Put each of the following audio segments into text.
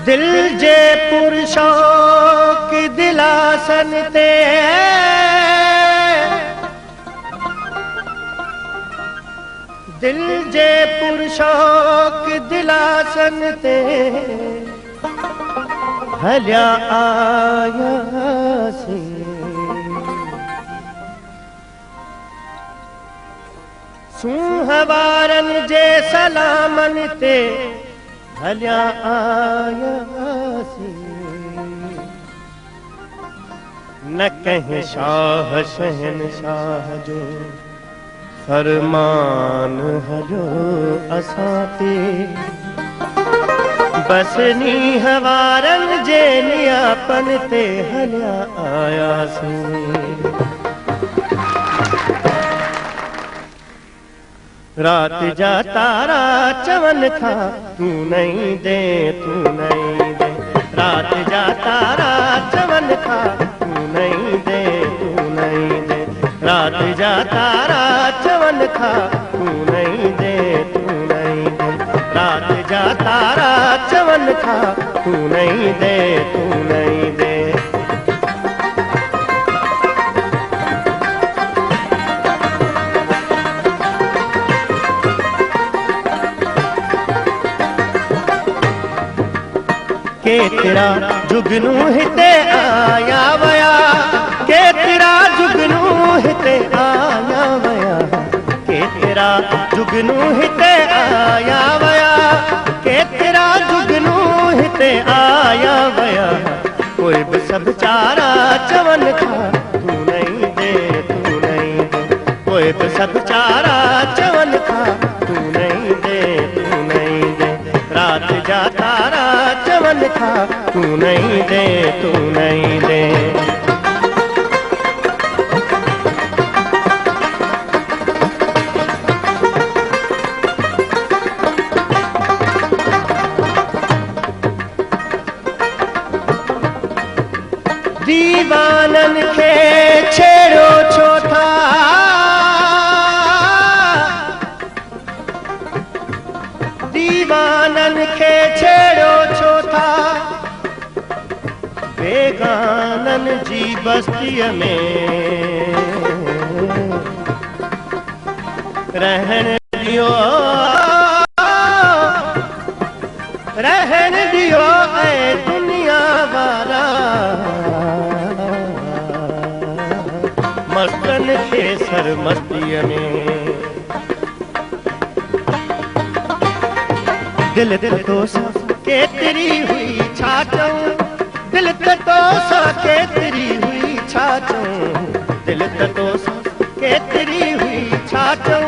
दिल जे पुरुषों की दिलासन ते दिल जे पुरुषों की दिलासन ते हल्या आया सी सुहवारन जे सलामन ते हल्या आया सी न कहीं शाह शहनशाह जो फरमान हलो असाते बस नी हवारन जे नियापन ते हल्या आया सी रात जा तारा चवन था तू नहीं दे रात जा तारा चवन था तू नहीं दे रात जा तारा चवन था तू नहीं दे रात जा तारा चवन था तू नहीं दे केतिरा जुगनू हिते आया वया केतिरा जुगनू हिते आया वया केतिरा जुगनू हिते आया वया केतिरा जुगनू हिते आया वया कोई भी सब चारा चवन था तू नहीं दे कोई भी सब चारा चवन था तू नहीं दे रात जा तारा चवन था तू नहीं दे दीवानन के छेड़ो छोटा दीवानन के छेड़ो छोटा बेगानन जी बस्ती में रहन दियो ऐ दुनिया वाला मस्तन के सरमस्ती में दिल तो सा केतरी हुई छाचों दिल तो सा केतरी हुई छाचों दिल तो सा केतरी हुई छाचों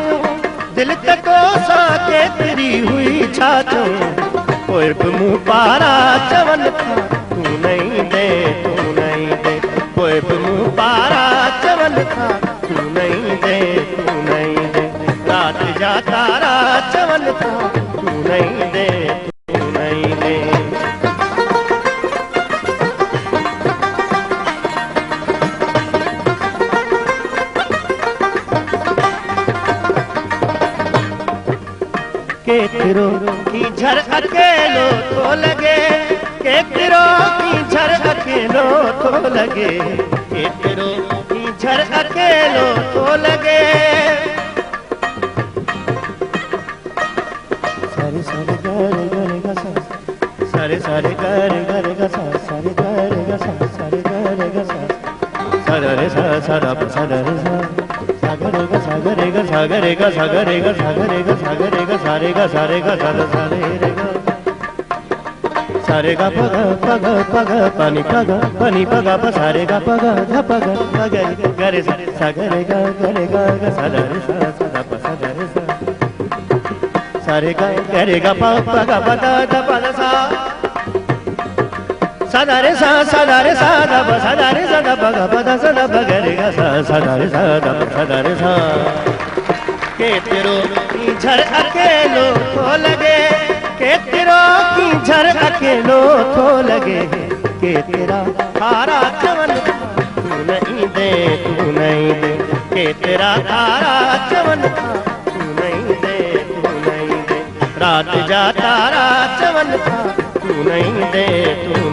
दिल तो सा केतरी हुई छाचों कोई मुँह पारा चवन था तू नहीं दे कोई मुँह पारा चवन था तू नहीं दे रात जा तारा चवन था तू नहीं दे केतिरो की झर अकेलो तो लगे केतिरो की झर अकेलो तो लगे केतिरो की झर अकेलो तो लगे सारे सारे गरे गरे गा सा सारे सारे गरे गरे गा सा सारे गरे गा सा सारे गरे गा सा सारे रे सा सारा प सारे रे सा सागरे गा सागरे गा सागरे गा सागरे गा सागरे गा सागरे गा सारे गा सारे गा सारे रे गा सारे गा पग पानी पग प सारे गा पग ध पग गरे गरे सागरे गा गरे गा सारे रे सा सारा प सारे रे सा सारे गा गरे गा प ग प द प द सा सदा रे सा दा ब सदा रे सा दा ब ग प दा सा दा ब ग रे ग सा सदा रे सा दा ब सदा रे सा के तेरो की झर अकेलो थो लगे के तेरो की झर अकेलो थो लगे के तेरा थारा चवन तू नहीं दे के तेरा थारा चवन तू नहीं दे रात जा तारा चवन तू नहीं दे